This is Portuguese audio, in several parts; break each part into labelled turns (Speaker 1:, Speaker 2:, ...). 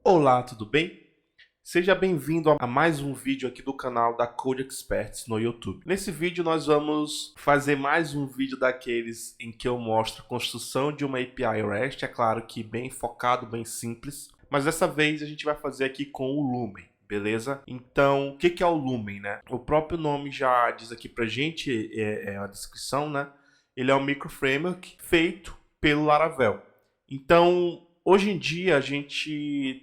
Speaker 1: Olá, tudo bem? Seja bem-vindo a mais um vídeo aqui do canal da Code Experts no YouTube. Nesse vídeo nós vamos fazer mais um vídeo daqueles em que eu mostro a construção de uma API REST, é claro que bem focado, bem simples, mas dessa vez a gente vai fazer aqui com o Lumen, beleza? Então, o que é o Lumen, né? O próprio nome já diz aqui pra gente, a descrição, né? Ele é um microframework feito pelo Laravel. Então, hoje em dia a gente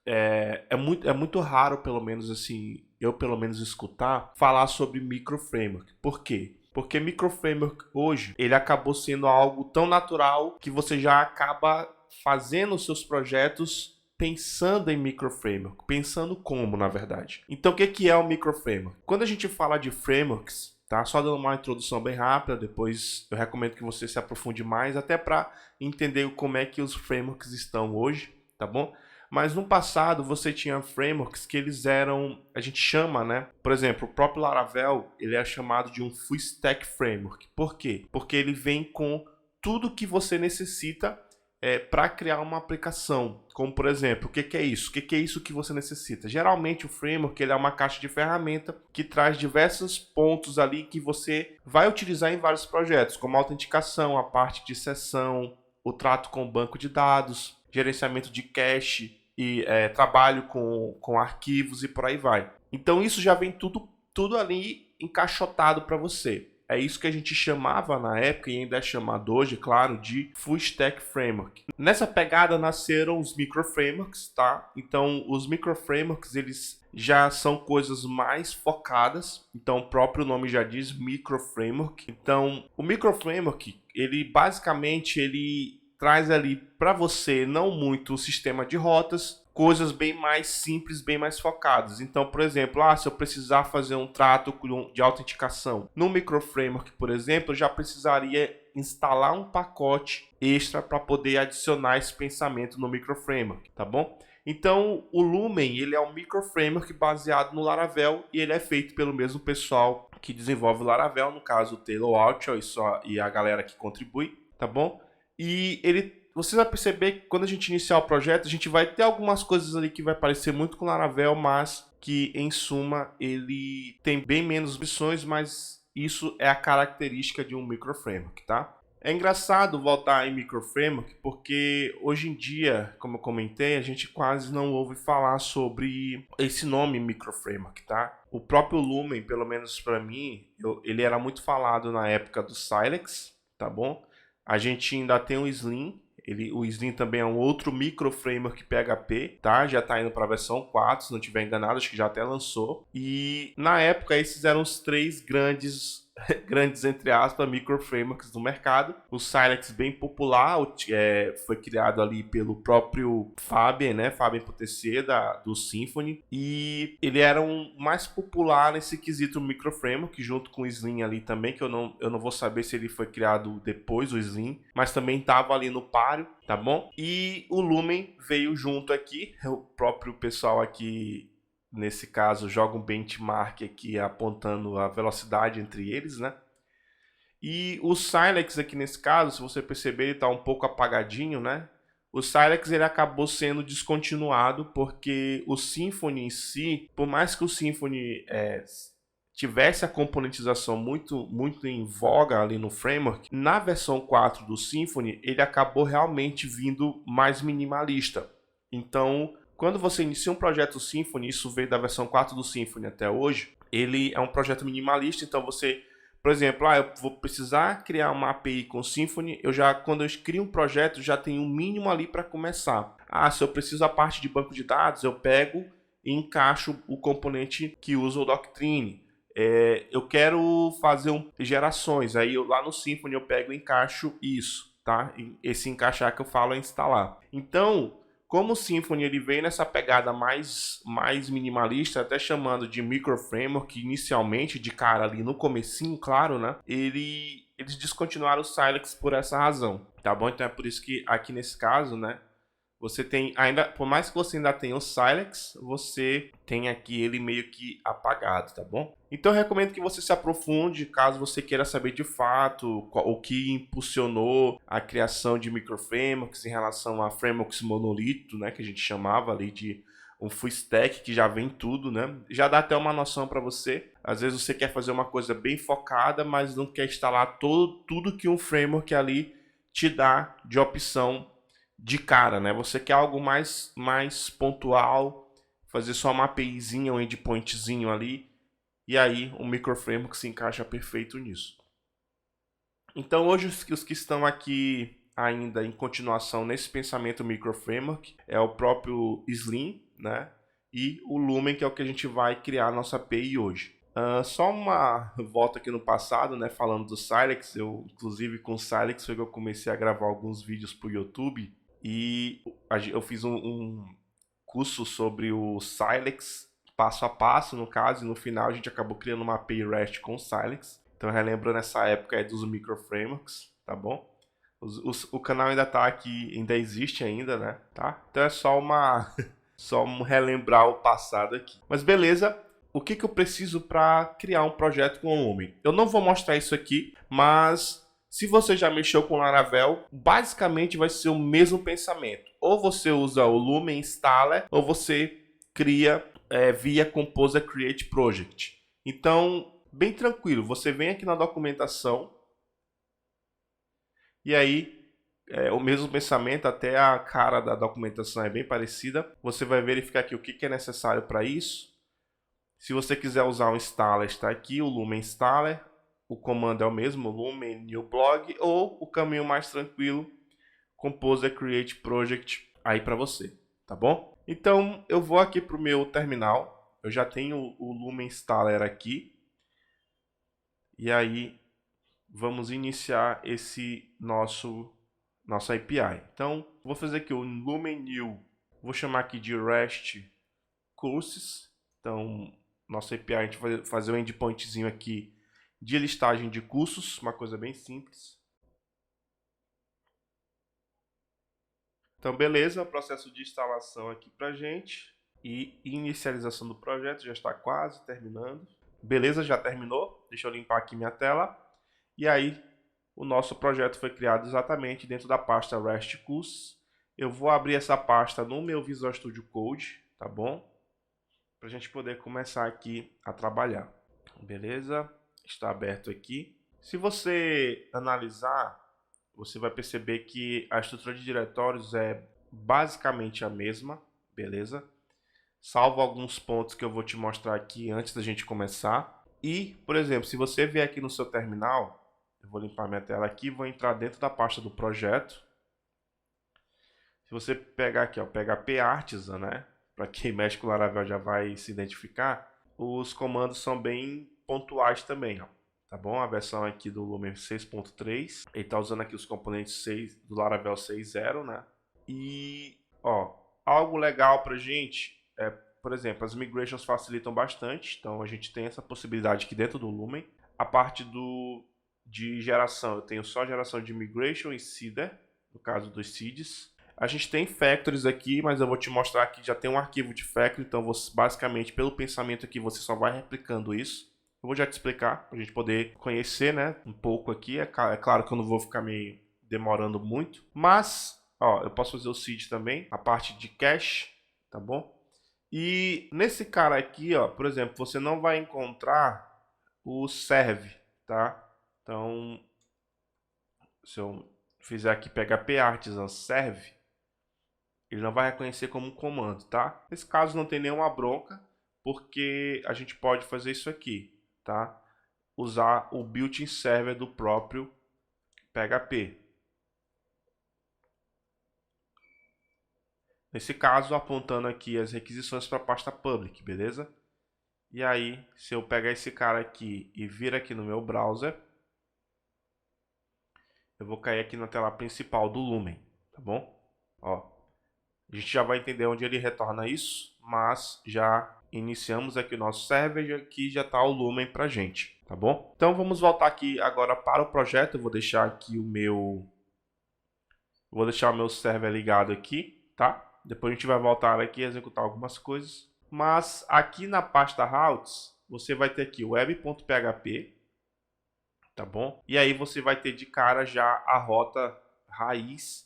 Speaker 1: é muito raro, pelo menos assim, eu pelo menos escutar falar sobre microframework. Por quê? Porque microframework hoje, ele acabou sendo algo tão natural que você já acaba fazendo os seus projetos pensando em microframework, pensando como, na verdade. Então, o que é o microframework? Quando a gente fala de frameworks, tá? Só dando uma introdução bem rápida, depois eu recomendo que você se aprofunde mais, até para entender como é que os frameworks estão hoje, tá bom? Mas no passado você tinha frameworks que eles eram, a gente chama, né? Por exemplo, o próprio Laravel, ele é chamado de um full stack framework. Por quê? Porque ele vem com tudo que você necessita para criar uma aplicação. Como, por exemplo, o que é isso? O que é isso que você necessita? Geralmente o framework ele é uma caixa de ferramenta que traz diversos pontos ali que você vai utilizar em vários projetos, como a autenticação, a parte de sessão, o trato com o banco de dados, gerenciamento de cache e trabalho com arquivos e por aí vai. Então isso já vem tudo ali encaixotado para você. É isso que a gente chamava na época e ainda é chamado hoje, claro, de Full Stack Framework. Nessa pegada nasceram os microframeworks, tá? Então os microframeworks eles já são coisas mais focadas. Então o próprio nome já diz microframework. Então o microframework ele basicamente ele traz ali para você não muito o sistema de rotas, coisas bem mais simples, bem mais focadas. Então, por exemplo, se eu precisar fazer um trato de autenticação no microframework, por exemplo, eu já precisaria instalar um pacote extra para poder adicionar esse pensamento no microframework, tá bom? Então, o Lumen ele é um microframework baseado no Laravel e ele é feito pelo mesmo pessoal que desenvolve o Laravel, no caso o Taylor Altschul e a galera que contribui, tá bom? E você vai perceber que quando a gente iniciar o projeto, a gente vai ter algumas coisas ali que vai parecer muito com o Laravel, mas que em suma ele tem bem menos opções, mas isso é a característica de um microframework, tá? É engraçado voltar em microframework porque hoje em dia, como eu comentei, a gente quase não ouve falar sobre esse nome microframework, tá? O próprio Lumen, pelo menos para mim, ele era muito falado na época do Silex, tá bom? A gente ainda tem o Slim. O Slim também é um outro micro framework PHP, tá? Já está indo para a versão 4, se não estiver enganado, acho que já até lançou. E na época esses eram os três grandes entre aspas, micro frameworks do mercado. O Silex bem popular, foi criado ali pelo próprio Fabian, né? Fabian Potecier do Symfony. E ele era mais popular nesse quesito micro framework, junto com o Slim ali também, que eu não vou saber se ele foi criado depois, o Slim, mas também estava ali no páreo, tá bom? E o Lumen veio junto aqui, o próprio pessoal aqui nesse caso, joga um benchmark aqui apontando a velocidade entre eles, né? E o Silex aqui nesse caso, se você perceber, ele está um pouco apagadinho, né? O Silex ele acabou sendo descontinuado porque o Symfony em si, por mais que o Symfony tivesse a componentização muito em voga ali no framework, na versão 4 do Symfony, ele acabou realmente vindo mais minimalista. Então, quando você inicia um projeto Symfony, isso veio da versão 4 do Symfony até hoje, ele é um projeto minimalista, então você, por exemplo, eu vou precisar criar uma API com Symfony, quando eu crio um projeto, já tenho um mínimo ali para começar. Se eu preciso a parte de banco de dados, eu pego e encaixo o componente que usa o Doctrine. Eu quero fazer gerações, aí lá no Symfony eu pego e encaixo isso, tá? Esse encaixar que eu falo é instalar. Então, como o Symfony ele vem nessa pegada mais minimalista, até chamando de microframework, inicialmente, de cara ali no comecinho, claro, né? Eles descontinuaram o Silex por essa razão, tá bom? Então é por isso que aqui nesse caso, né? você tem ainda, por mais que você ainda tenha o Silex, você tem aqui ele meio que apagado, tá bom? Então eu recomendo que você se aprofunde, caso você queira saber de fato o que impulsionou a criação de microframeworks em relação a frameworks monolito, né, que a gente chamava ali de um full stack que já vem tudo, né? Já dá até uma noção para você. Às vezes você quer fazer uma coisa bem focada, mas não quer instalar tudo que um framework ali te dá de opção de cara, né? Você quer algo mais pontual, fazer só uma APIzinha, um endpointzinho ali, e aí o microframework se encaixa perfeito nisso. Então hoje os que estão aqui ainda em continuação nesse pensamento microframework é o próprio Slim, né? E o Lumen, que é o que a gente vai criar a nossa API hoje. Só uma volta aqui no passado, né? Falando do Silex, inclusive com o Silex foi que eu comecei a gravar alguns vídeos para o YouTube e eu fiz um curso sobre o Silex, passo a passo no caso, e no final a gente acabou criando uma API REST com o Silex. Então relembrando essa época dos microframeworks, tá bom? O canal ainda tá aqui, ainda existe ainda, né? Tá? Então é só só relembrar o passado aqui. Mas beleza, o que eu preciso para criar um projeto com o Lumen? Eu não vou mostrar isso aqui, mas se você já mexeu com Laravel, basicamente vai ser o mesmo pensamento. Ou você usa o Lumen Installer, ou você cria via Composer Create Project. Então, bem tranquilo, você vem aqui na documentação e aí o mesmo pensamento, até a cara da documentação é bem parecida. Você vai verificar aqui o que é necessário para isso. Se você quiser usar o installer, está aqui o Lumen Installer. O comando é o mesmo, Lumen New Blog, ou o caminho mais tranquilo, Composer Create Project aí para você, tá bom? Então eu vou aqui para o meu terminal. Eu já tenho o Lumen Installer aqui. E aí vamos iniciar esse nossa API. Então, vou fazer aqui o Lumen New, vou chamar aqui de REST Courses. Então, nossa API, a gente vai fazer um endpointzinho aqui de listagem de cursos, uma coisa bem simples. Então, beleza, processo de instalação aqui pra gente e inicialização do projeto, já está quase terminando. Beleza, já terminou, deixa eu limpar aqui minha tela. E aí, o nosso projeto foi criado exatamente dentro da pasta REST Courses. Eu vou abrir essa pasta no meu Visual Studio Code, tá bom? Para a gente poder começar aqui a trabalhar. Beleza? Está aberto aqui. Se você analisar, você vai perceber que a estrutura de diretórios é basicamente a mesma, beleza? Salvo alguns pontos que eu vou te mostrar aqui antes da gente começar. E, por exemplo, se você vier aqui no seu terminal, eu vou limpar minha tela aqui, vou entrar dentro da pasta do projeto. Se você pegar aqui, ó, PHP Artisan, né? Para quem mexe com Laravel já vai se identificar. Os comandos são bem pontuais também, ó. Tá bom? A versão aqui do Lumen 6.3. Ele está usando aqui os componentes 6 do Laravel 6.0, né? E, ó, algo legal pra gente é, por exemplo, as migrations facilitam bastante. Então a gente tem essa possibilidade aqui dentro do Lumen. A parte de geração, eu tenho só geração de migration e seeder, no caso dos seeds. A gente tem factories aqui, mas eu vou te mostrar que já tem um arquivo de factory, então você, basicamente, pelo pensamento aqui, você só vai replicando isso. Eu vou já te explicar, para a gente poder conhecer, né, um pouco aqui. É claro que eu não vou ficar me demorando muito, mas ó, eu posso fazer o seed também, a parte de cache, tá bom? E nesse cara aqui, ó, por exemplo, você não vai encontrar o serve, tá? Então, se eu fizer aqui PHP Artisan serve, ele não vai reconhecer como um comando, tá? Nesse caso não tem nenhuma bronca, porque a gente pode fazer isso aqui, tá? Usar o built-in server do próprio PHP. Nesse caso, apontando aqui as requisições para a pasta public, beleza? E aí, se eu pegar esse cara aqui e vir aqui no meu browser, eu vou cair aqui na tela principal do Lumen, tá bom? Ó, a gente já vai entender onde ele retorna isso, mas já iniciamos aqui o nosso server e aqui já está o Lumen para gente, tá bom? Então vamos voltar aqui agora para o projeto. Eu vou deixar aqui o meu server ligado aqui. tá? Depois a gente vai voltar aqui e executar algumas coisas. Mas aqui na pasta routes, você vai ter aqui o web.php, tá bom? E aí você vai ter de cara já a rota raiz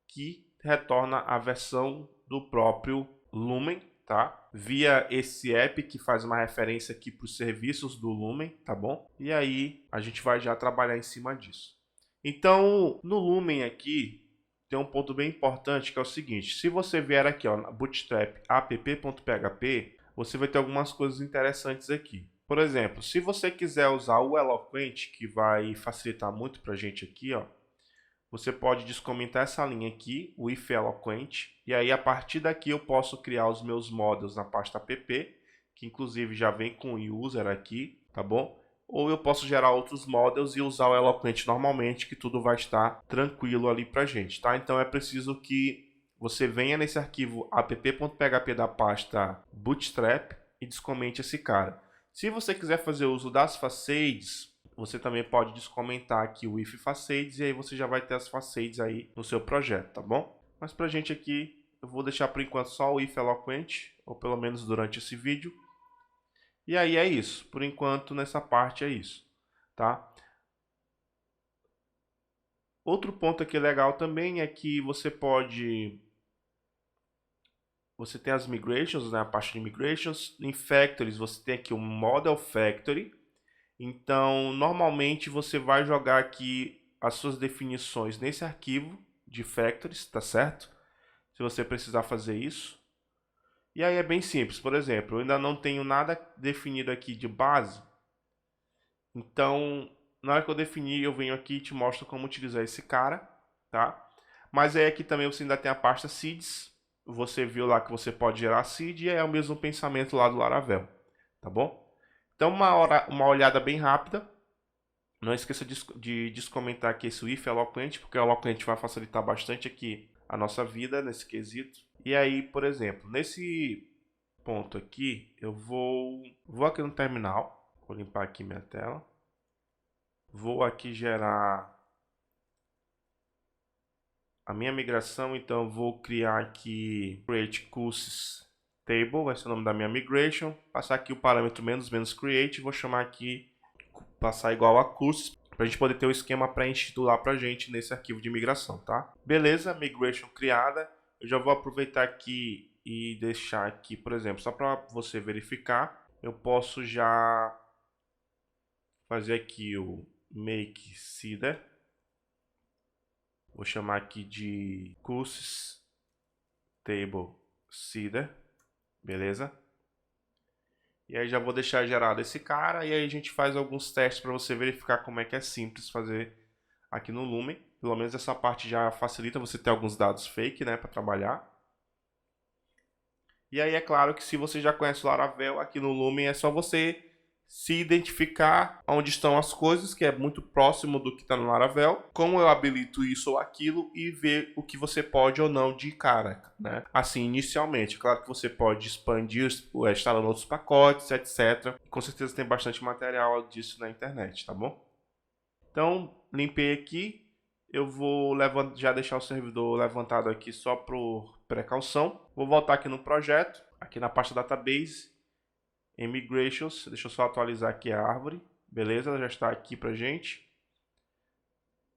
Speaker 1: que retorna a versão do próprio Lumen, tá? Via esse app que faz uma referência aqui para os serviços do Lumen, tá bom? E aí a gente vai já trabalhar em cima disso. Então, no Lumen aqui, tem um ponto bem importante que é o seguinte: se você vier aqui, ó, na Bootstrap app.php, você vai ter algumas coisas interessantes aqui. Por exemplo, se você quiser usar o Eloquent, que vai facilitar muito para a gente aqui, ó, você pode descomentar essa linha aqui, o if Eloquent, e aí a partir daqui eu posso criar os meus models na pasta app, que inclusive já vem com o user aqui, tá bom? Ou eu posso gerar outros models e usar o Eloquent normalmente, que tudo vai estar tranquilo ali pra gente, tá? Então é preciso que você venha nesse arquivo app.php da pasta Bootstrap e descomente esse cara. Se você quiser fazer uso das facades, você também pode descomentar aqui o if facades e aí você já vai ter as facades aí no seu projeto, tá bom? Mas pra gente aqui, eu vou deixar por enquanto só o if Eloquent, ou pelo menos durante esse vídeo. E aí é isso. Por enquanto, nessa parte é isso, tá? Outro ponto aqui legal também é que você tem as migrations, né? A parte de migrations. Em factories, você tem aqui o model factory. Então, normalmente você vai jogar aqui as suas definições nesse arquivo de factories, tá certo? Se você precisar fazer isso. E aí é bem simples. Por exemplo, eu ainda não tenho nada definido aqui de base. Então, na hora que eu definir, eu venho aqui e te mostro como utilizar esse cara, tá? Mas aí aqui também você ainda tem a pasta seeds. Você viu lá que você pode gerar seed e é o mesmo pensamento lá do Laravel, tá bom? Então, uma olhada bem rápida. Não esqueça de descomentar aqui esse if Eloquent, porque o Eloquent vai facilitar bastante aqui a nossa vida nesse quesito. E aí, por exemplo, nesse ponto aqui, eu vou aqui no terminal, vou limpar aqui minha tela. Vou aqui gerar a minha migração, então vou criar aqui create courses table, vai ser o nome da minha migration. Passar aqui o parâmetro menos create, vou chamar aqui passar igual a cursos, para a gente poder ter o esquema preenchido lá para a gente nesse arquivo de migração, tá? Beleza, migration criada. Eu já vou aproveitar aqui e deixar aqui, por exemplo, só para você verificar, eu posso já fazer aqui o make seeder. Vou chamar aqui de courses table seeder, beleza? E aí já vou deixar gerado esse cara e aí a gente faz alguns testes para você verificar como é que é simples fazer aqui no Lumen. Pelo menos essa parte já facilita você ter alguns dados fake, né, para trabalhar. E aí é claro que se você já conhece o Laravel, aqui no Lumen é só você se identificar onde estão as coisas, que é muito próximo do que está no Laravel, como eu habilito isso ou aquilo e ver o que você pode ou não de cara, né? Assim, inicialmente. Claro que você pode expandir, instalando outros pacotes, etc. Com certeza tem bastante material disso na internet, tá bom? Então, limpei aqui. Eu vou já deixar o servidor levantado aqui só por precaução. Vou voltar aqui no projeto, aqui na pasta database, em migrations. Deixa eu só atualizar aqui a árvore. Beleza, ela já está aqui pra gente.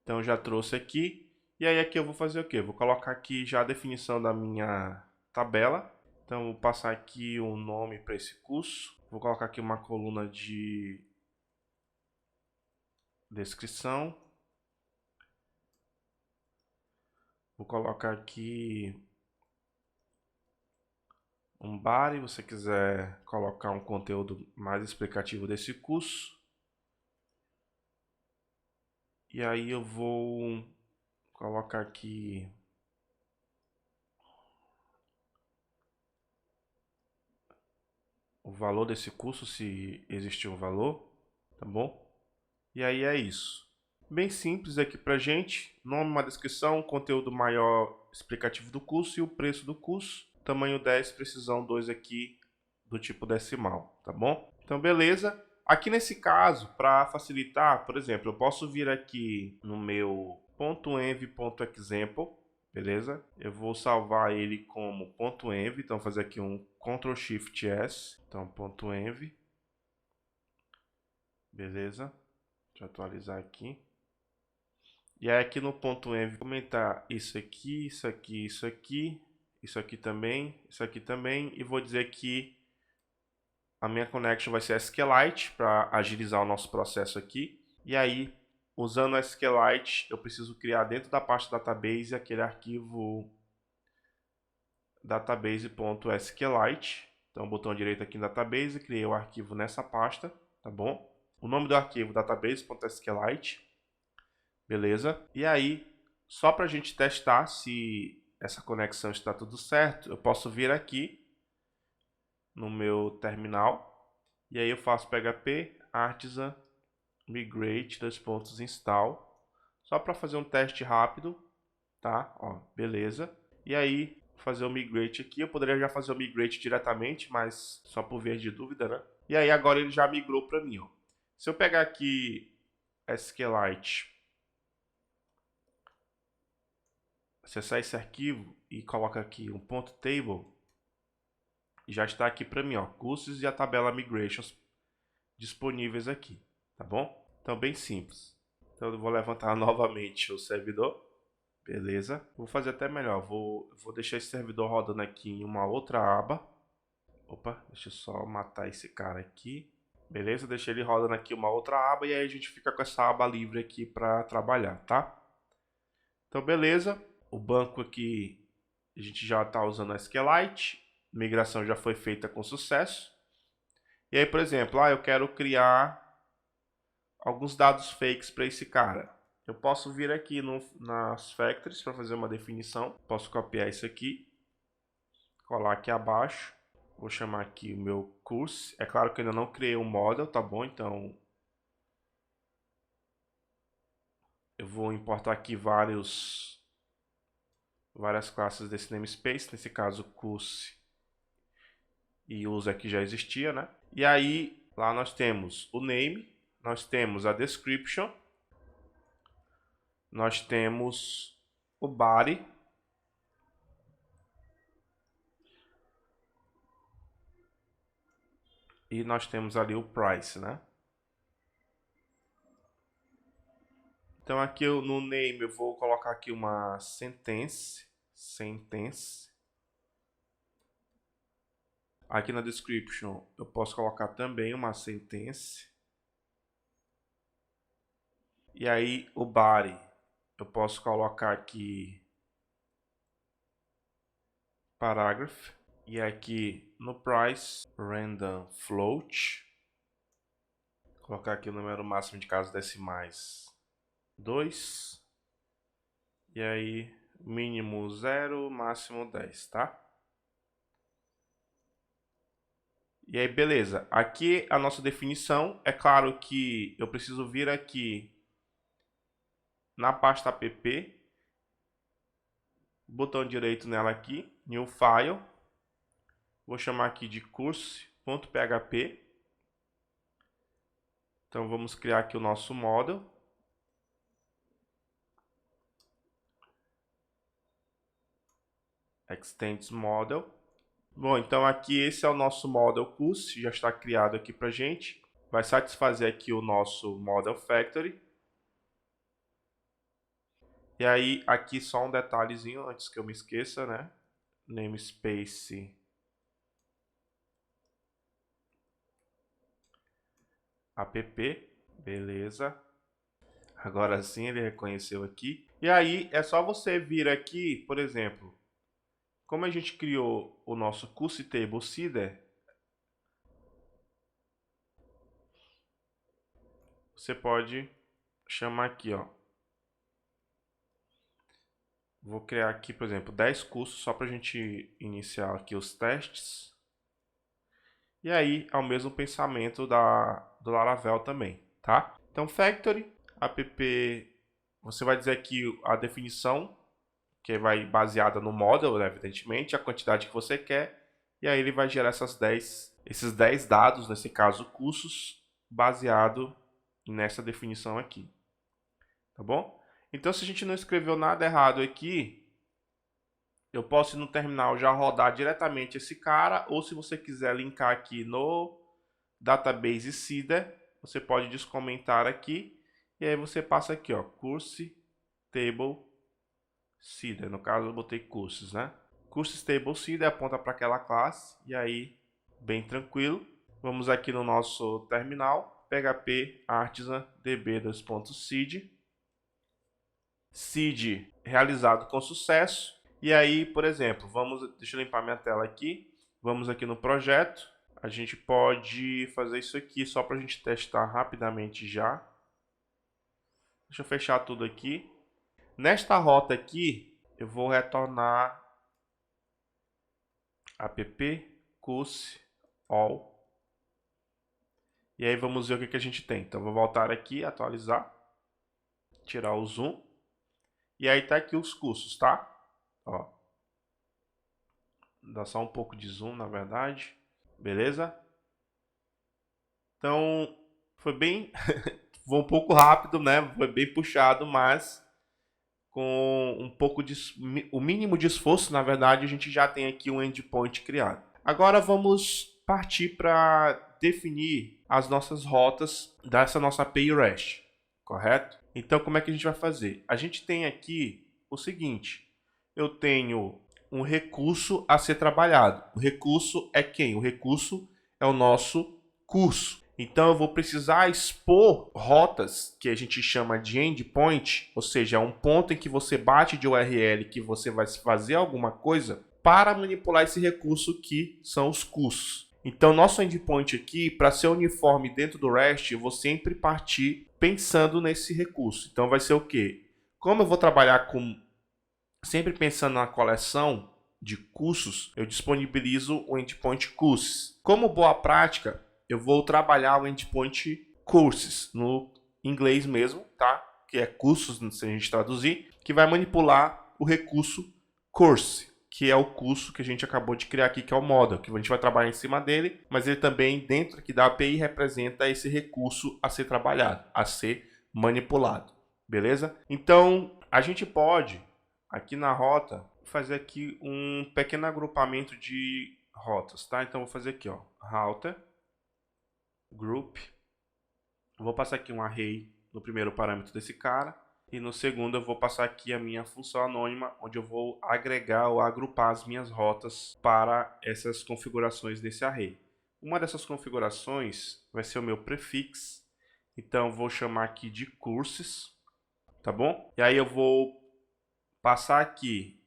Speaker 1: Então já trouxe aqui. E aí aqui eu vou fazer o quê? Vou colocar aqui já a definição da minha tabela. Então vou passar aqui um nome para esse curso. Vou colocar aqui uma coluna de descrição. Vou colocar aqui um body, se você quiser colocar um conteúdo mais explicativo desse curso. E aí eu vou colocar aqui o valor desse curso, se existir um valor, tá bom? E aí é isso. Bem simples aqui pra gente. Nome, uma descrição, conteúdo maior explicativo do curso e o preço do curso. Tamanho 10, precisão 2 aqui do tipo decimal, tá bom? Então, beleza. Aqui nesse caso, para facilitar, por exemplo, eu posso vir aqui no meu .env.example, beleza? Eu vou salvar ele como .env, então vou fazer aqui um Ctrl Shift S, então .env, beleza? Deixa eu atualizar aqui. E aí aqui no .env comentar isso aqui, isso aqui, isso aqui, isso aqui também, e vou dizer que a minha connection vai ser SQLite para agilizar o nosso processo aqui. E aí, usando a SQLite, eu preciso criar dentro da pasta database aquele arquivo database.sqlite. Então, botão direito aqui em database, criei o arquivo nessa pasta, tá bom? O nome do arquivo database.sqlite, beleza? E aí, só para a gente testar se essa conexão está tudo certo, eu posso vir aqui no meu terminal e aí eu faço php artisan migrate install só para fazer um teste rápido, tá? Ó, beleza. E aí fazer o migrate aqui, eu poderia já fazer o migrate diretamente, mas só por via de dúvida, né? E aí agora ele já migrou para mim, ó. Se eu pegar aqui SQLite, acessar esse arquivo e colocar aqui um ponto table, já está aqui para mim, ó, cursos e a tabela migrations disponíveis aqui, tá bom? Então bem simples. Então eu vou levantar novamente o servidor, beleza? Vou fazer até melhor, vou deixar esse servidor rodando aqui em uma outra aba. Opa, deixa eu só matar esse cara aqui. Beleza, deixei ele rodando aqui uma outra aba e aí a gente fica com essa aba livre aqui para trabalhar, tá? Então beleza, o banco aqui a gente já está usando a SQLite, migração já foi feita com sucesso. E aí, por exemplo, eu quero criar alguns dados fakes para esse cara. Eu posso vir aqui nas factories para fazer uma definição. Posso copiar isso aqui, colar aqui abaixo. Vou chamar aqui o meu curso. É claro que eu ainda não criei um model, tá bom? Então eu vou importar aqui várias classes desse namespace. Nesse caso, curso e user que já existia, né? E aí lá nós temos o name, nós temos a description, nós temos o body, e nós temos ali o price, né? Então aqui no name eu vou colocar aqui uma sentence. Aqui na description eu posso colocar também uma sentence. E aí o body eu posso colocar aqui parágrafo. E aqui no price, random float. Colocar aqui o número máximo de casas decimais 2. E aí mínimo 0, máximo 10, tá? E aí, beleza. Aqui a nossa definição. É claro que eu preciso vir aqui na pasta app, botão direito nela aqui, new file. Vou chamar aqui de curse.php. Então vamos criar aqui o nosso model. Extends model. Bom, então aqui esse é o nosso model curse, já está criado aqui pra gente. Vai satisfazer aqui o nosso model factory. E aí, aqui só um detalhezinho antes que eu me esqueça, né? Namespace app, beleza. Agora sim ele reconheceu aqui. E aí é só você vir aqui, por exemplo, como a gente criou o nosso curse table seeder, você pode chamar aqui, ó. Vou criar aqui, por exemplo, 10 cursos só para a gente iniciar aqui os testes. E aí, é o mesmo pensamento do Laravel também, tá? Então, factory, app, você vai dizer aqui a definição, que vai baseada no model, né, evidentemente, a quantidade que você quer. E aí ele vai gerar esses 10 dados, nesse caso, cursos, baseado nessa definição aqui. Tá bom? Então, se a gente não escreveu nada errado aqui, eu posso ir no terminal já rodar diretamente esse cara, ou se você quiser linkar aqui no database Seeder, você pode descomentar aqui, e aí você passa aqui, ó, Course Table Seeder. No caso eu botei cursos, né? Courses Table Seeder aponta para aquela classe, e aí, bem tranquilo. Vamos aqui no nosso terminal, php artisan db2.seed, seed realizado com sucesso. E aí, por exemplo, deixa eu limpar minha tela aqui. Vamos aqui no projeto. A gente pode fazer isso aqui só para a gente testar rapidamente já. Deixa eu fechar tudo aqui. Nesta rota aqui, eu vou retornar app course all. E aí vamos ver o que a gente tem. Então, vou voltar aqui, atualizar, tirar o zoom. E aí tá aqui os cursos, tá? Ó. Dá só um pouco de zoom, na verdade. Beleza? Então, foi bem... foi um pouco rápido, né? Foi bem puxado, mas com um pouco de... o mínimo de esforço, na verdade, a gente já tem aqui um endpoint criado. Agora vamos partir para definir as nossas rotas dessa nossa API REST, correto? Então, como é que a gente vai fazer? A gente tem aqui o seguinte, eu tenho um recurso a ser trabalhado. O recurso é quem? O recurso é o nosso curso. Então, eu vou precisar expor rotas que a gente chama de endpoint, ou seja, é um ponto em que você bate de URL que você vai fazer alguma coisa para manipular esse recurso que são os cursos. Então, nosso endpoint aqui, para ser uniforme dentro do REST, eu vou sempre partir pensando nesse recurso. Então, vai ser o quê? Como eu vou trabalhar sempre pensando na coleção de cursos, eu disponibilizo o endpoint courses. Como boa prática, eu vou trabalhar o endpoint courses, no inglês mesmo, tá? Que é cursos, se a gente traduzir, que vai manipular o recurso course, que é o curso que a gente acabou de criar aqui, que é o model, que a gente vai trabalhar em cima dele, mas ele também, dentro aqui da API, representa esse recurso a ser trabalhado, a ser manipulado, beleza? Então, a gente pode, aqui na rota, fazer aqui um pequeno agrupamento de rotas, tá? Então, vou fazer aqui, ó, router, group, vou passar aqui um array no primeiro parâmetro desse cara, e no segundo eu vou passar aqui a minha função anônima, onde eu vou agregar ou agrupar as minhas rotas para essas configurações desse array. Uma dessas configurações vai ser o meu prefix, então vou chamar aqui de courses, tá bom? E aí eu vou passar aqui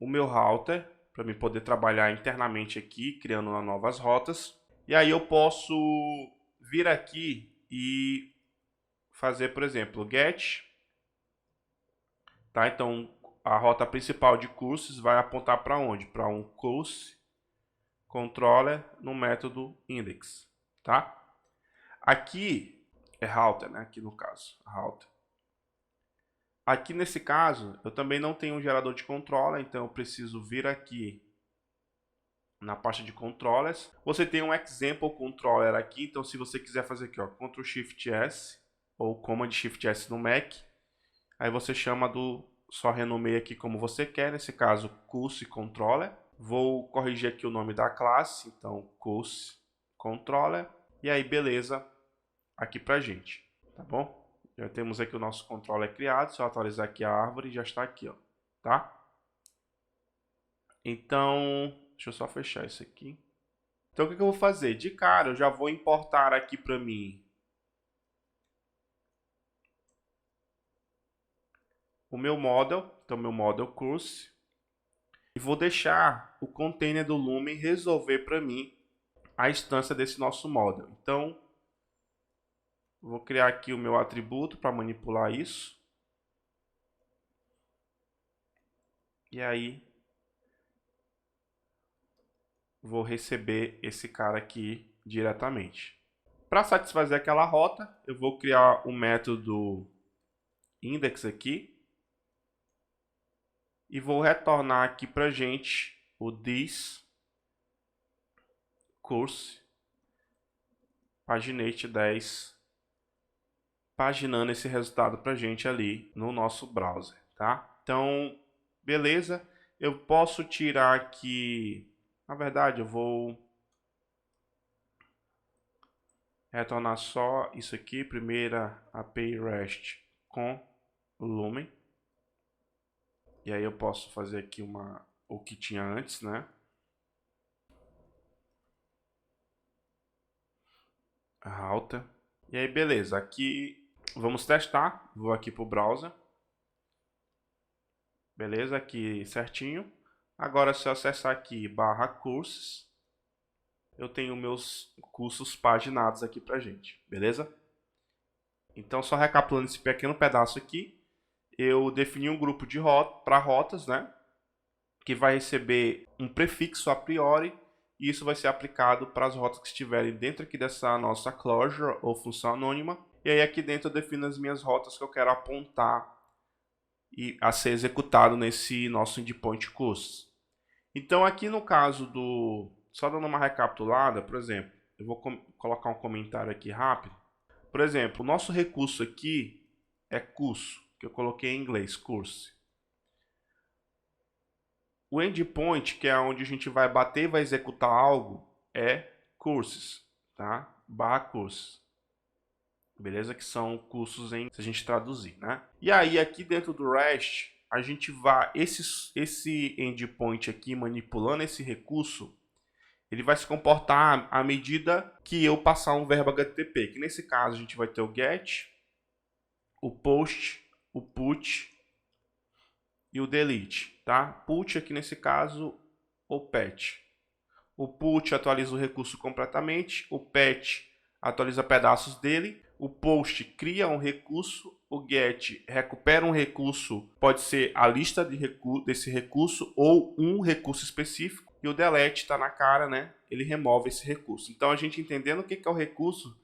Speaker 1: o meu router, para me poder trabalhar internamente aqui, criando novas rotas. E aí eu posso vir aqui e fazer, por exemplo, get, tá? Então, a rota principal de cursos vai apontar para onde? Para um course controller no método index, tá? Aqui é router, né? Aqui no caso, router. Aqui nesse caso, eu também não tenho um gerador de controller, então eu preciso vir aqui na pasta de controllers. Você tem um example controller aqui, então se você quiser fazer aqui, ó, Ctrl Shift S ou Command Shift S no Mac, aí você chama só renomeia aqui como você quer, nesse caso Curse Controller. Vou corrigir aqui o nome da classe, então Curse Controller, e aí beleza aqui pra gente, tá bom? Já temos aqui o nosso controller criado, só atualizar aqui a árvore, já está aqui, ó, tá? Então, deixa eu só fechar isso aqui. Então, o que eu vou fazer? De cara, eu já vou importar aqui para mim o meu model, então meu model course, e vou deixar o container do Lumen resolver para mim a instância desse nosso model. Então, vou criar aqui o meu atributo para manipular isso. E aí, vou receber esse cara aqui diretamente. Para satisfazer aquela rota, eu vou criar um método index aqui e vou retornar aqui para gente o this course paginate 10, paginando esse resultado para gente ali no nosso browser, tá? Então, beleza. Eu posso tirar aqui, na verdade eu vou retornar só isso aqui, primeira API REST com Lumen. E aí eu posso fazer aqui o que tinha antes, né? Router. E aí beleza, aqui vamos testar. Vou aqui para o browser. Beleza, aqui certinho. Agora se eu acessar aqui /cursos, eu tenho meus cursos paginados aqui pra gente, beleza? Então só recapitulando esse pequeno pedaço aqui, eu defini um grupo de para rotas, né? Que vai receber um prefixo a priori e isso vai ser aplicado para as rotas que estiverem dentro aqui dessa nossa closure ou função anônima. E aí aqui dentro eu defino as minhas rotas que eu quero apontar e a ser executado nesse nosso endpoint cursos. Então aqui no caso do, só dando uma recapitulada, por exemplo, eu vou colocar um comentário aqui rápido. Por exemplo, o nosso recurso aqui é curso, que eu coloquei em inglês, curso. O endpoint, que é onde a gente vai bater e vai executar algo, é cursos, tá? /cursos. Beleza? Que são cursos em, se a gente traduzir, né? E aí aqui dentro do REST, a gente vai, esse endpoint aqui manipulando esse recurso, ele vai se comportar à medida que eu passar um verbo HTTP, que nesse caso a gente vai ter o get, o post, o put e o delete, tá? Put aqui nesse caso, o patch. O put atualiza o recurso completamente, o patch atualiza pedaços dele, o post cria um recurso, o get recupera um recurso, pode ser a lista desse recurso ou um recurso específico, e o delete está na cara, né? Ele remove esse recurso. Então a gente entendendo o que é o recurso,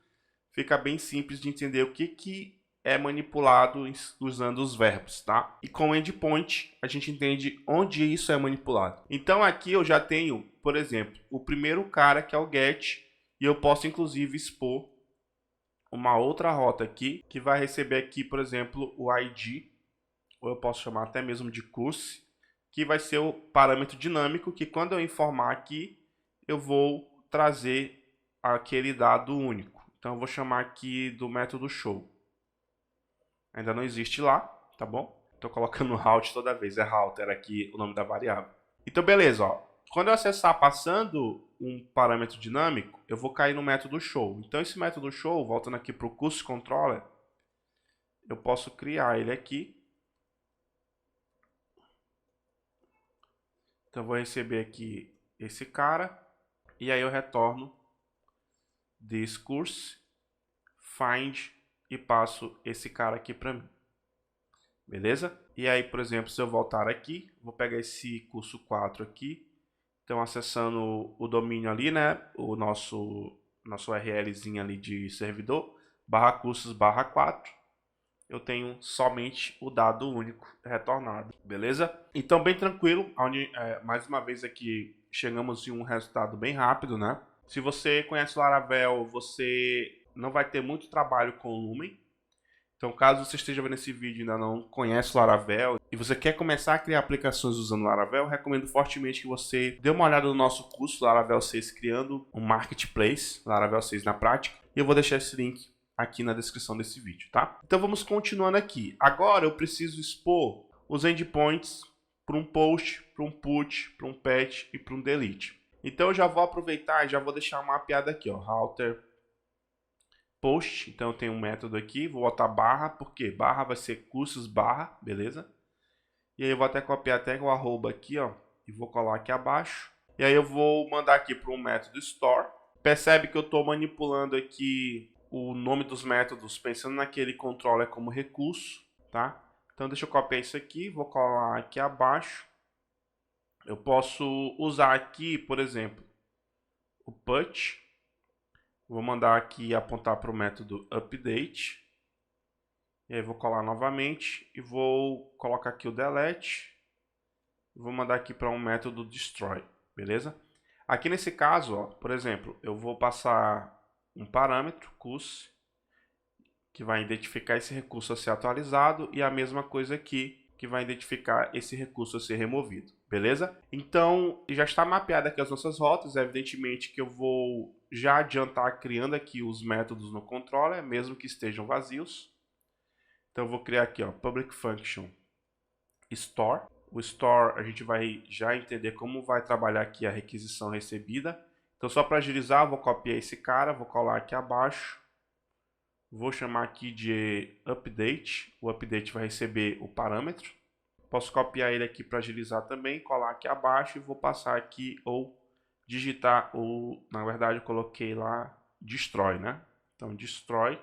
Speaker 1: fica bem simples de entender o que é manipulado usando os verbos, tá? E com o endpoint, a gente entende onde isso é manipulado. Então aqui eu já tenho, por exemplo, o primeiro cara que é o get, e eu posso inclusive expor uma outra rota aqui, que vai receber aqui, por exemplo, o ID, ou eu posso chamar até mesmo de curso, que vai ser o parâmetro dinâmico, que quando eu informar aqui, eu vou trazer aquele dado único. Então eu vou chamar aqui do método show. Ainda não existe lá, tá bom? Estou colocando route toda vez, é router aqui o nome da variável. Então beleza, ó. Quando eu acessar passando um parâmetro dinâmico, eu vou cair no método show. Então esse método show, voltando aqui para o curso controller, eu posso criar ele aqui. Então eu vou receber aqui esse cara e aí eu retorno this course, find e passo esse cara aqui para mim. Beleza? E aí, por exemplo, se eu voltar aqui, vou pegar esse curso 4 aqui. Então, acessando o domínio ali, né? O nosso URLzinho ali de servidor, /cursos/4. Eu tenho somente o dado único retornado, beleza? Então, bem tranquilo. Mais uma vez aqui, chegamos em um resultado bem rápido, né? Se você conhece o Laravel, você não vai ter muito trabalho com o Lumen. Então, caso você esteja vendo esse vídeo e ainda não conhece o Laravel e você quer começar a criar aplicações usando o Laravel, recomendo fortemente que você dê uma olhada no nosso curso Laravel 6 criando um marketplace, Laravel 6 na prática, e eu vou deixar esse link aqui na descrição desse vídeo, tá? Então vamos continuando aqui. Agora eu preciso expor os endpoints para um post, para um put, para um patch e para um delete. Então eu já vou aproveitar e já vou deixar mapeado aqui, ó, router post, então eu tenho um método aqui, vou botar barra, porque barra vai ser cursos barra, beleza? E aí eu vou até copiar até o arroba aqui, ó, e vou colar aqui abaixo. E aí eu vou mandar aqui para um método store. Percebe que eu estou manipulando aqui o nome dos métodos, pensando naquele controller como recurso, tá? Então deixa eu copiar isso aqui, vou colar aqui abaixo. Eu posso usar aqui, por exemplo, o put. Vou mandar aqui apontar para o método update. E aí vou colar novamente e vou colocar aqui o delete. Vou mandar aqui para um método destroy, beleza? Aqui nesse caso, ó, por exemplo, eu vou passar um parâmetro, cus, que vai identificar esse recurso a ser atualizado, e a mesma coisa aqui, que vai identificar esse recurso a ser removido. beleza? Então, já está mapeada aqui as nossas rotas, evidentemente que eu vou já adiantar criando aqui os métodos no controller, mesmo que estejam vazios. Então, eu vou criar aqui, ó, public function store. O store, a gente vai já entender como vai trabalhar aqui a requisição recebida. Então, só para agilizar, eu vou copiar esse cara, vou colar aqui abaixo. Vou chamar aqui de update. O update vai receber o parâmetro. Posso copiar ele aqui para agilizar também, colar aqui abaixo e vou passar aqui ou digitar, ou na verdade eu coloquei lá destroy, né? Então destroy.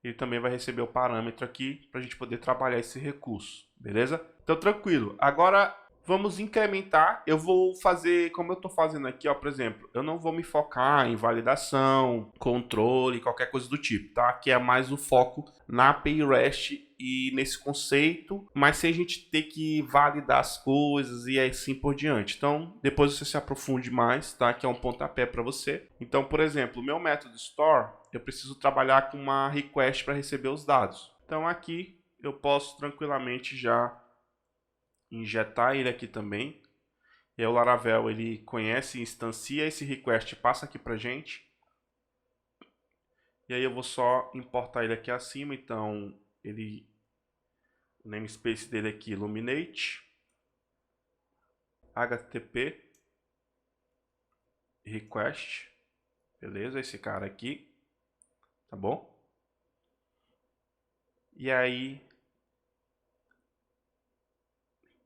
Speaker 1: Ele também vai receber o parâmetro aqui para a gente poder trabalhar esse recurso, beleza? Então tranquilo. Agora vamos incrementar. Eu vou fazer como eu estou fazendo aqui, ó, por exemplo. Eu não vou me focar em validação, controle, qualquer coisa do tipo, tá? Que é mais o foco na API REST e nesse conceito, mas sem a gente ter que validar as coisas e assim por diante. Então, depois você se aprofunde mais, tá? Que é um pontapé para você. Então, por exemplo, o meu método store, eu preciso trabalhar com uma request para receber os dados. Então, aqui eu posso tranquilamente já injetar ele aqui também. E aí o Laravel ele conhece, instancia esse request, passa aqui pra gente. E aí eu vou só importar ele aqui acima, então o namespace dele aqui Illuminate HTTP request, beleza? Esse cara aqui, tá bom? E aí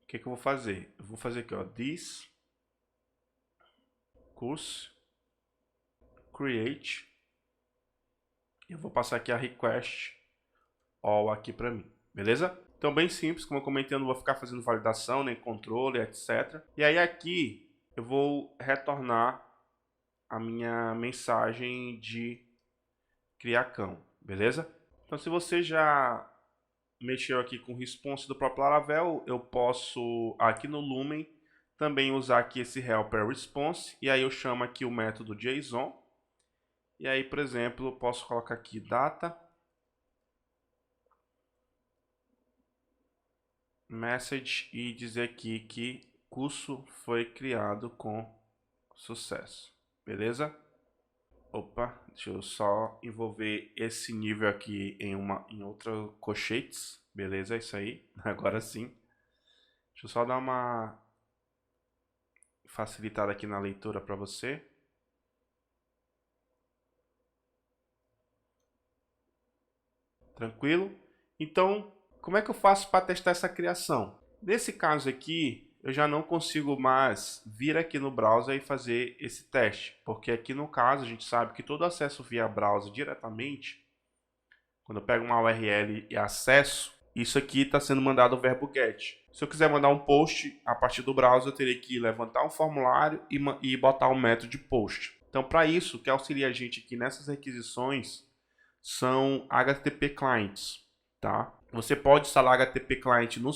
Speaker 1: o que eu vou fazer? Eu vou fazer aqui, ó, this course create. Eu vou passar aqui a request all aqui para mim, beleza? Então bem simples, como eu comentei, eu não vou ficar fazendo validação, nem controle, etc. E aí aqui eu vou retornar a minha mensagem de criar cão, beleza? Então se você já mexeu aqui com o response do próprio Laravel, eu posso aqui no Lumen também usar aqui esse helper response, e aí eu chamo aqui o método JSON. E aí, por exemplo, eu posso colocar aqui data message e dizer aqui que curso foi criado com sucesso, beleza? Opa, deixa eu só envolver esse nível aqui em outra colchetes, beleza? É isso aí, agora sim. Deixa eu só dar uma facilitada aqui na leitura para você. Tranquilo? Então, como é que eu faço para testar essa criação? Nesse caso aqui, eu já não consigo mais vir aqui no browser e fazer esse teste, porque aqui no caso a gente sabe que todo acesso via browser diretamente, quando eu pego uma URL e acesso, isso aqui está sendo mandado o verbo get. Se eu quiser mandar um post a partir do browser, eu teria que levantar um formulário e botar um método de post. Então, para isso, o que auxilia a gente aqui nessas requisições são HTTP clients, tá? Você pode instalar HTTP client no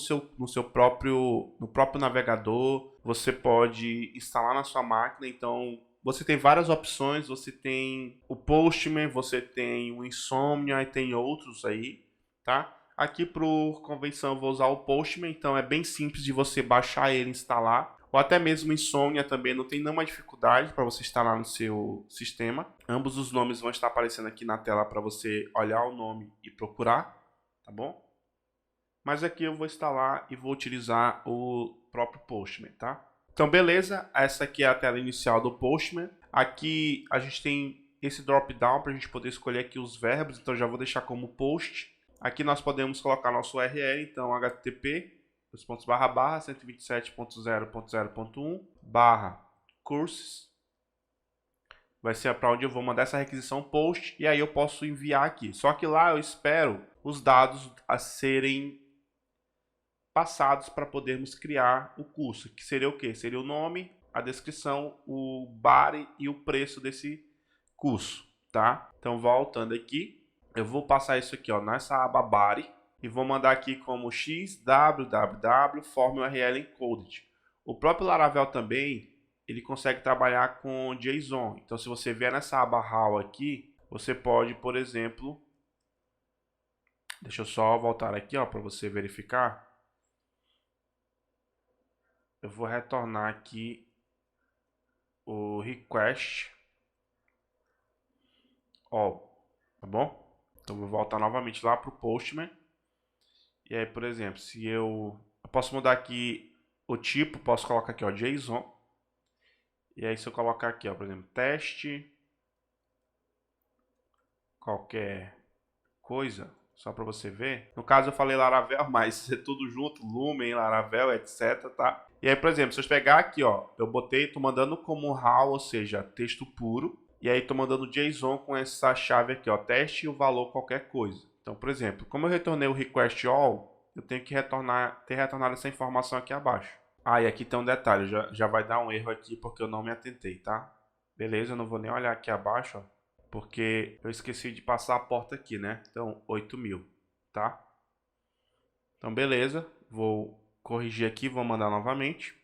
Speaker 1: próprio navegador, você pode instalar na sua máquina, então você tem várias opções, você tem o Postman, você tem o Insomnia e tem outros aí, tá? Aqui por convenção eu vou usar o Postman, então é bem simples de você baixar ele e instalar. Ou até mesmo Insomnia também não tem nenhuma dificuldade para você instalar no seu sistema. Ambos os nomes vão estar aparecendo aqui na tela para você olhar o nome e procurar, tá bom? Mas aqui eu vou instalar e vou utilizar o próprio Postman, tá? Então beleza, essa aqui é a tela inicial do Postman. Aqui a gente tem esse drop down para a gente poder escolher aqui os verbos, então já vou deixar como post. Aqui nós podemos colocar nosso URL, então http 127.0.0.1 courses vai ser para onde eu vou mandar essa requisição post e aí eu posso enviar aqui. Só que lá eu espero os dados a serem passados para podermos criar o curso, que seria o quê? Seria o nome, a descrição, o body e o preço desse curso, tá? Então voltando aqui, eu vou passar isso aqui, ó, nessa aba body e vou mandar aqui como xwww form URL encoded. O próprio Laravel também, ele consegue trabalhar com JSON. Então se você vier nessa aba how aqui, você pode, por exemplo, deixa eu só voltar aqui, ó, para você verificar. eu vou retornar aqui o request all, tá bom? Então vou voltar novamente lá para o Postman. E aí, por exemplo, se eu posso mudar aqui o tipo, posso colocar aqui, ó, JSON. E aí, se eu colocar aqui, ó, por exemplo, teste qualquer coisa, só para você ver. No caso, eu falei Laravel, mas é tudo junto, Lumen, Laravel, etc, tá? E aí, por exemplo, se eu pegar aqui, ó, eu botei, tô mandando como raw, ou seja, texto puro. E aí, tô mandando JSON com essa chave aqui, ó, teste e o valor qualquer coisa. Então, por exemplo, como eu retornei o request all, eu tenho que ter retornado essa informação aqui abaixo. Ah, e aqui tem um detalhe, já vai dar um erro aqui porque eu não me atentei, tá? Beleza, eu não vou nem olhar aqui abaixo, ó, porque eu esqueci de passar a porta aqui, né? Então, 8.000, tá? Então, beleza, vou corrigir aqui, vou mandar novamente.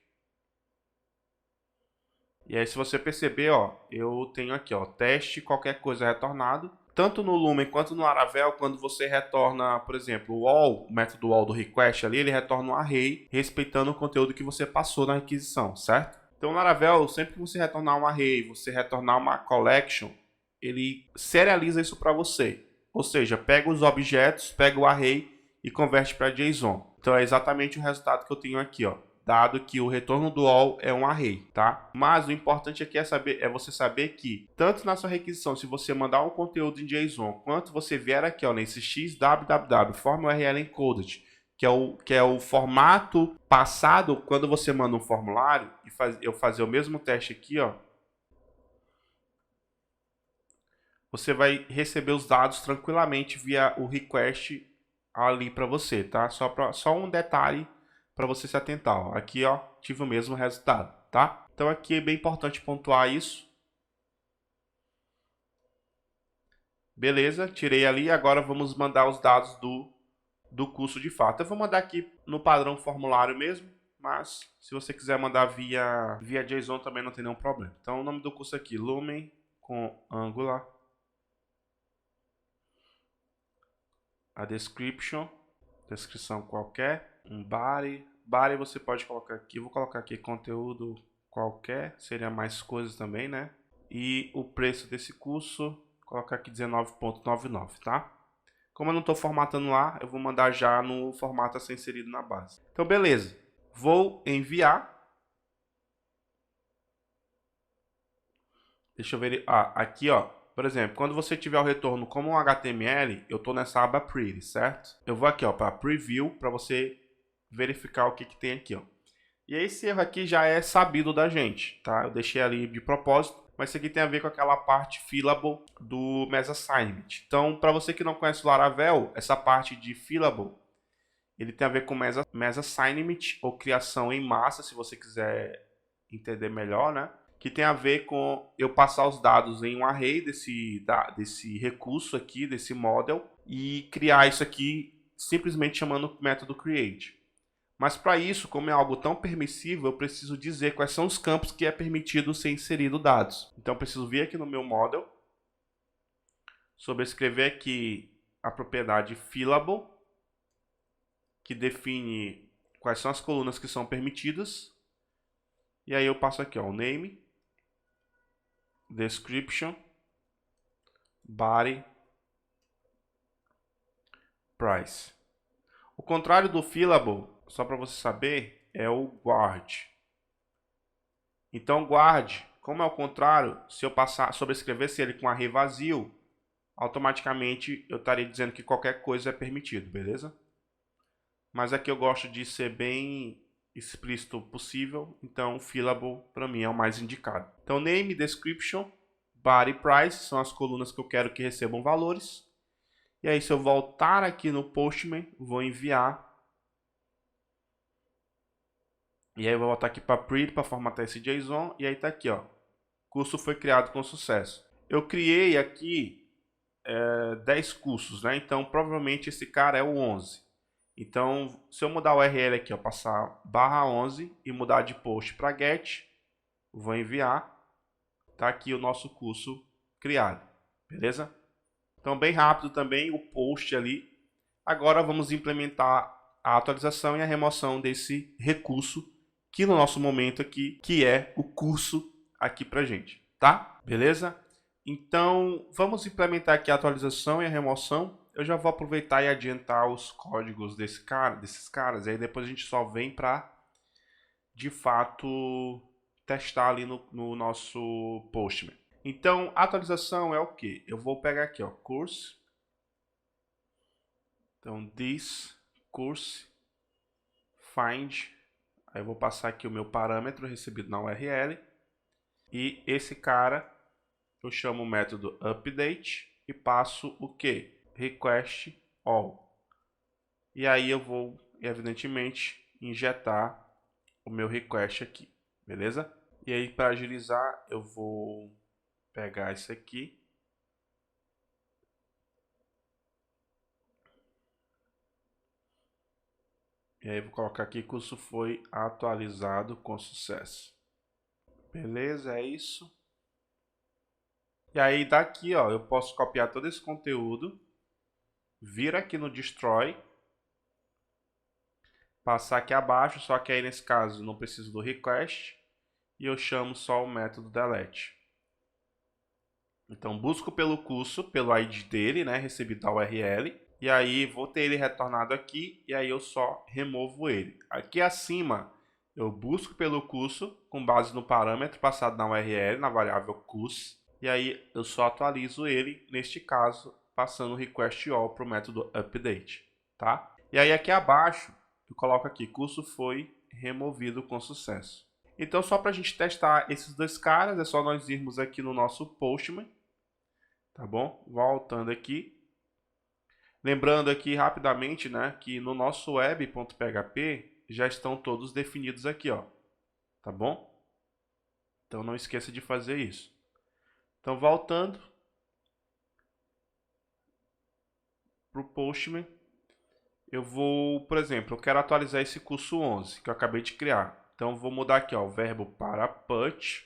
Speaker 1: E aí, se você perceber, ó, eu tenho aqui, ó, teste qualquer coisa retornado. Tanto no Lumen quanto no Laravel, quando você retorna, por exemplo, o all, o método all do request ali, ele retorna um array, respeitando o conteúdo que você passou na requisição, certo? Então, no Laravel, sempre que você retornar um array, você retornar uma collection, ele serializa isso para você. Ou seja, pega os objetos, pega o array e converte para JSON. Então, é exatamente o resultado que eu tenho aqui, ó, dado que o retorno do all é um array, tá? Mas o importante aqui é você saber que, tanto na sua requisição, se você mandar um conteúdo em JSON, quanto você vier aqui, ó, nesse XWWW, Form URL Encoded, que é o formato passado quando você manda um formulário, e eu fazer o mesmo teste aqui, ó, você vai receber os dados tranquilamente via o request ali para você, tá? Só um detalhe para você se atentar, ó. Aqui, ó, tive o mesmo resultado, tá? Então aqui é bem importante pontuar isso. Beleza, tirei ali, agora vamos mandar os dados do curso de fato. Eu vou mandar aqui no padrão formulário mesmo, mas se você quiser mandar via JSON também não tem nenhum problema. Então o nome do curso aqui, Lumen com Angular. A description, descrição qualquer, um body você pode colocar aqui, vou colocar aqui conteúdo qualquer, seria mais coisas também, né? E o preço desse curso, vou colocar aqui 19,99, tá? Como eu não estou formatando lá, eu vou mandar já no formato a ser inserido na base. Então, beleza. Vou enviar. Deixa eu ver. Ah, aqui, ó. Por exemplo, quando você tiver o retorno como um HTML, eu estou nessa aba Pretty, certo? Eu vou aqui, ó, para Preview, para você verificar o que tem aqui, ó. E esse erro aqui já é sabido da gente, tá? Eu deixei ali de propósito, mas isso aqui tem a ver com aquela parte fillable do Mesh Assignment. Então, para você que não conhece o Laravel, essa parte de fillable, ele tem a ver com Mesh Assignment ou criação em massa, se você quiser entender melhor, né? Que tem a ver com eu passar os dados em um array desse recurso aqui, desse model, e criar isso aqui simplesmente chamando o método create. Mas para isso, como é algo tão permissivo, eu preciso dizer quais são os campos que é permitido ser inserido dados. Então, eu preciso vir aqui no meu model, sobrescrever aqui a propriedade fillable, que define quais são as colunas que são permitidas. E aí eu passo aqui, ó, o name, description, body, price. O contrário do fillable, só para você saber, é o guard. Então, guard, como é o contrário, se eu sobrescrevesse ele com array vazio, automaticamente eu estaria dizendo que qualquer coisa é permitido, beleza? Mas aqui eu gosto de ser bem explícito possível, então fillable para mim é o mais indicado. Então, name, description, body, price são as colunas que eu quero que recebam valores. E aí, se eu voltar aqui no Postman, vou enviar. E aí eu vou voltar aqui para Pretty para formatar esse JSON. E aí tá aqui, ó. O curso foi criado com sucesso. Eu criei aqui 10 cursos, né? Então provavelmente esse cara é o 11. Então, se eu mudar o URL aqui, ó, passar /11 e mudar de post para get, vou enviar. Tá aqui o nosso curso criado, beleza? Então, bem rápido também o post ali. Agora vamos implementar a atualização e a remoção desse recurso que no nosso momento aqui, que é o curso aqui pra gente, tá? Beleza? Então, vamos implementar aqui a atualização e a remoção. Eu já vou aproveitar e adiantar os códigos desses caras, e aí depois a gente só vem para, de fato, testar ali no nosso Postman. Então, a atualização é o que? Eu vou pegar aqui, ó, course. Então, this course find. Aí eu vou passar aqui o meu parâmetro recebido na URL. E esse cara, eu chamo o método update e passo o que? Request all. E aí eu vou, evidentemente, injetar o meu request aqui, beleza? E aí, para agilizar, eu vou pegar isso aqui. E aí, vou colocar aqui que o curso foi atualizado com sucesso. Beleza, é isso. E aí, daqui, ó, eu posso copiar todo esse conteúdo, vir aqui no Destroy, passar aqui abaixo, só que aí, nesse caso, não preciso do request, e eu chamo só o método delete. Então, busco pelo curso, pelo ID dele, né, recebido da URL, e aí vou ter ele retornado aqui, e aí eu só removo ele. Aqui acima, eu busco pelo curso, com base no parâmetro passado na URL, na variável curso, e aí eu só atualizo ele, neste caso, passando o request all para o método update, tá? E aí aqui abaixo, eu coloco aqui, curso foi removido com sucesso. Então, só para a gente testar esses dois caras, é só nós irmos aqui no nosso Postman, tá bom? Voltando aqui. Lembrando aqui rapidamente, né, que no nosso web.php já estão todos definidos aqui, ó. Tá bom? Então não esqueça de fazer isso. Então voltando para o Postman, eu vou, por exemplo, eu quero atualizar esse curso 11 que eu acabei de criar. Então vou mudar aqui, ó, o verbo para put.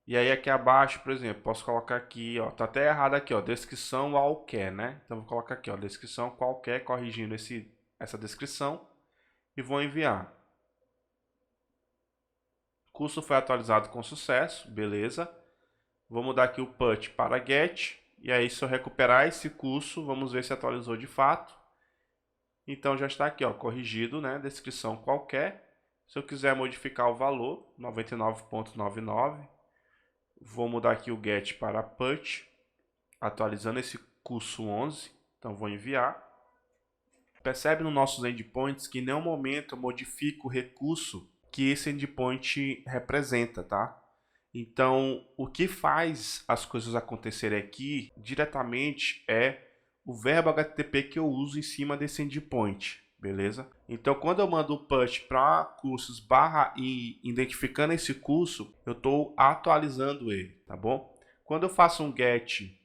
Speaker 1: E aí aqui abaixo, por exemplo, posso colocar aqui, ó, tá até errado aqui, ó, descrição qualquer, né? Então vou colocar aqui, ó, descrição qualquer, corrigindo essa descrição e vou enviar. O curso foi atualizado com sucesso, beleza? Vou mudar aqui o put para get, e aí se eu recuperar esse curso, vamos ver se atualizou de fato. Então já está aqui, ó, corrigido, né? Descrição qualquer. Se eu quiser modificar o valor, 99,99, vou mudar aqui o get para put, atualizando esse curso 11. Então vou enviar. Percebe nos nossos endpoints que em nenhum momento eu modifico o recurso que esse endpoint representa, tá? Então, o que faz as coisas acontecerem aqui diretamente é o verbo HTTP que eu uso em cima desse endpoint, beleza? Então, quando eu mando o push para cursos barra e identificando esse curso, eu estou atualizando ele, tá bom? Quando eu faço um get,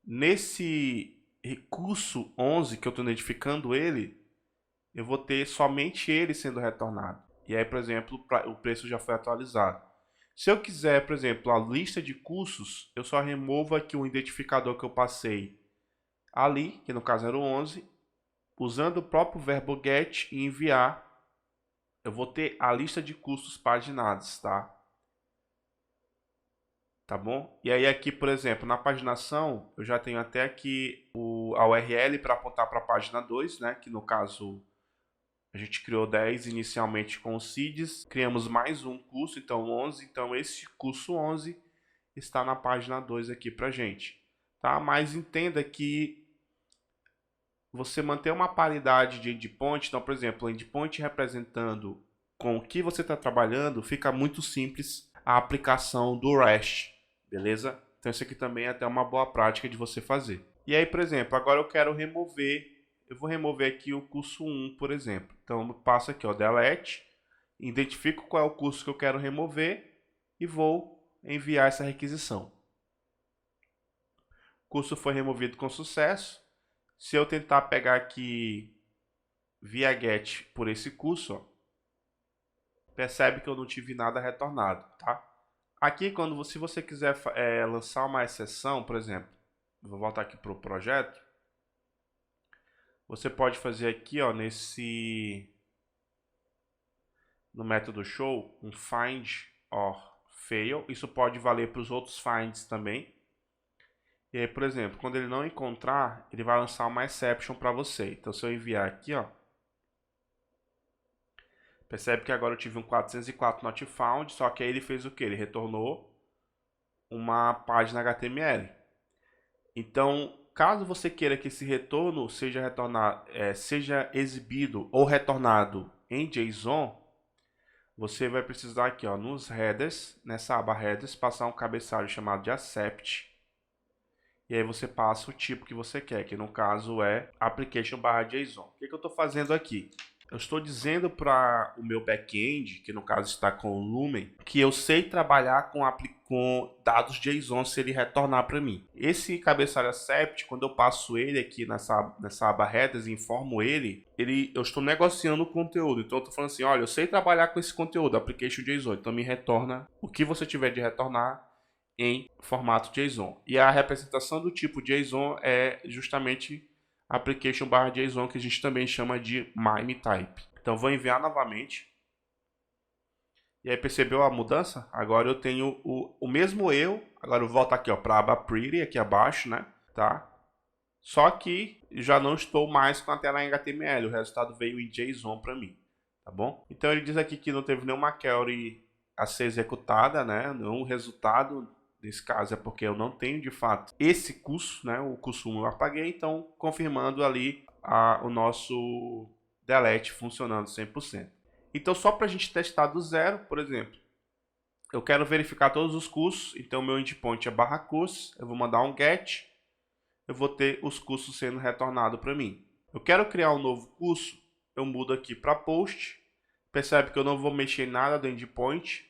Speaker 1: nesse recurso 11 que eu estou identificando ele, eu vou ter somente ele sendo retornado. E aí, por exemplo, o preço já foi atualizado. Se eu quiser, por exemplo, a lista de cursos, eu só removo aqui o identificador que eu passei ali, que no caso era o 11, usando o próprio verbo get e enviar, eu vou ter a lista de cursos paginados, tá? Tá bom? E aí aqui, por exemplo, na paginação, eu já tenho até aqui a URL para apontar para a página 2, né? Que no caso a gente criou 10 inicialmente com o CIDS, criamos mais um curso, então 11. Então esse curso 11 está na página 2 aqui pra gente, tá? Mas entenda que você manter uma paridade de endpoint, então, por exemplo, o endpoint representando com o que você está trabalhando, fica muito simples a aplicação do REST, beleza? Então isso aqui também é até uma boa prática de você fazer. E aí, por exemplo, agora eu quero remover, eu vou remover aqui o curso 1, por exemplo. Então eu passo aqui, ó, delete, identifico qual é o curso que eu quero remover e vou enviar essa requisição. O curso foi removido com sucesso. Se eu tentar pegar aqui via get por esse curso, ó, percebe que eu não tive nada retornado, tá? Aqui, se você quiser lançar uma exceção, por exemplo, vou voltar aqui para o projeto, Você pode fazer aqui, ó, no método show, um find or fail. Isso pode valer para os outros finds também. E aí, por exemplo, quando ele não encontrar, ele vai lançar uma exception para você. Então, se eu enviar aqui, ó, percebe que agora eu tive um 404 not found, só que aí ele fez o que? Ele retornou uma página HTML. Então, caso você queira que esse retorno seja exibido ou retornado em JSON, você vai precisar aqui, ó, nos headers, nessa aba headers, passar um cabeçalho chamado de accept. E aí você passa o tipo que você quer, que no caso é application/JSON. O que eu estou fazendo aqui? Eu estou dizendo para o meu back-end, que no caso está com o Lumen, que eu sei trabalhar com dados JSON se ele retornar para mim. Esse cabeçalho accept, quando eu passo ele aqui nessa aba headers e informo eu estou negociando o conteúdo. Então eu estou falando assim, olha, eu sei trabalhar com esse conteúdo, application JSON, então me retorna o que você tiver de retornar em formato JSON. E a representação do tipo JSON é justamente application/JSON, que a gente também chama de MIME type. Então vou enviar novamente. E aí percebeu a mudança? Agora eu tenho o mesmo erro. Agora eu volto aqui para a aba Pretty, aqui abaixo, né? Tá? Só que já não estou mais com a tela em HTML. O resultado veio em JSON para mim. Tá bom? Então ele diz aqui que não teve nenhuma query a ser executada, né? Nenhum resultado. Nesse caso é porque eu não tenho de fato esse curso, né? O curso 1 eu apaguei, então confirmando ali o nosso delete funcionando 100%. Então só para a gente testar do zero, por exemplo, eu quero verificar todos os cursos, então meu endpoint é /cursos, eu vou mandar um get, eu vou ter os cursos sendo retornados para mim. Eu quero criar um novo curso, eu mudo aqui para post, percebe que eu não vou mexer em nada do endpoint.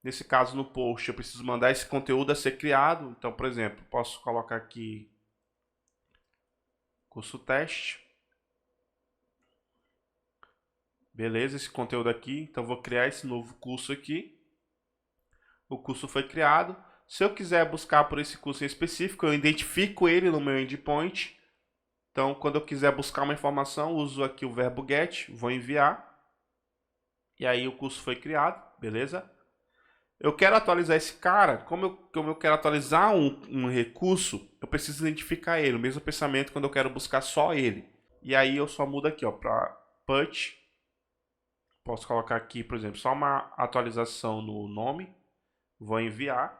Speaker 1: Nesse caso, no post, eu preciso mandar esse conteúdo a ser criado. Então, por exemplo, posso colocar aqui curso teste. Beleza, esse conteúdo aqui. Então, vou criar esse novo curso aqui. O curso foi criado. Se eu quiser buscar por esse curso em específico, eu identifico ele no meu endpoint. Então, quando eu quiser buscar uma informação, uso aqui o verbo get, vou enviar. E aí o curso foi criado, beleza? Eu quero atualizar esse cara, como eu quero atualizar um recurso, eu preciso identificar ele, o mesmo pensamento quando eu quero buscar só ele. E aí eu só mudo aqui, ó, para put. Posso colocar aqui, por exemplo, só uma atualização no nome. Vou enviar.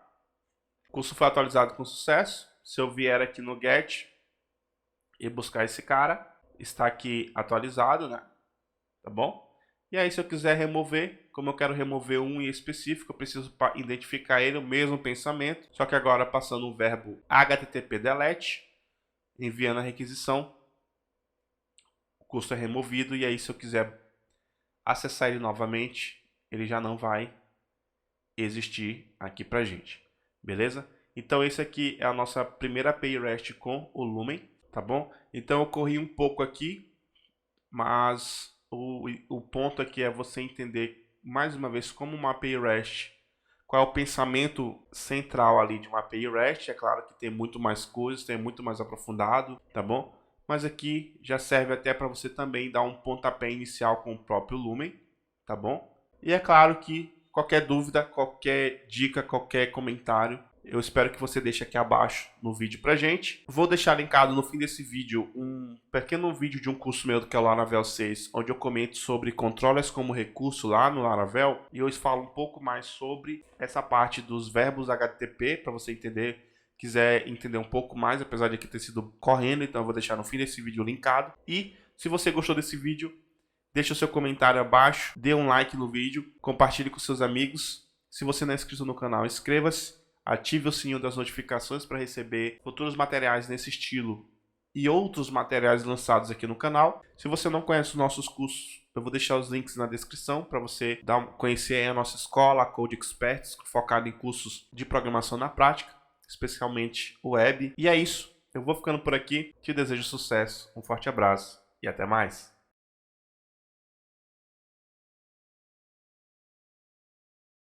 Speaker 1: O curso foi atualizado com sucesso. Se eu vier aqui no get e buscar esse cara, está aqui atualizado, né? Tá bom? E aí, se eu quiser remover, como eu quero remover um em específico, eu preciso identificar ele, o mesmo pensamento, só que agora passando o verbo http delete, enviando a requisição, o curso é removido, e aí se eu quiser acessar ele novamente, ele já não vai existir aqui pra gente, beleza? Então esse aqui é a nossa primeira API REST com o Lumen, tá bom? Então eu corri um pouco aqui, mas o ponto aqui é você entender, mais uma vez, como uma API REST, qual é o pensamento central ali de uma API REST. É claro que tem muito mais coisas, tem muito mais aprofundado, tá bom? Mas aqui já serve até para você também dar um pontapé inicial com o próprio Lumen, tá bom? E é claro que qualquer dúvida, qualquer dica, qualquer comentário, eu espero que você deixe aqui abaixo no vídeo pra gente. Vou deixar linkado no fim desse vídeo um pequeno vídeo de um curso meu que é o Laravel 6, onde eu comento sobre controllers como recurso lá no Laravel. E eu falo um pouco mais sobre essa parte dos verbos HTTP, para você quiser entender um pouco mais, apesar de aqui ter sido correndo, então eu vou deixar no fim desse vídeo linkado. E se você gostou desse vídeo, deixa o seu comentário abaixo, dê um like no vídeo, compartilhe com seus amigos. Se você não é inscrito no canal, inscreva-se. Ative o sininho das notificações para receber futuros materiais nesse estilo e outros materiais lançados aqui no canal. Se você não conhece os nossos cursos, eu vou deixar os links na descrição para você conhecer a nossa escola, a Code Experts, focada em cursos de programação na prática, especialmente web. E é isso. Eu vou ficando por aqui. Te desejo sucesso, um forte abraço e até mais.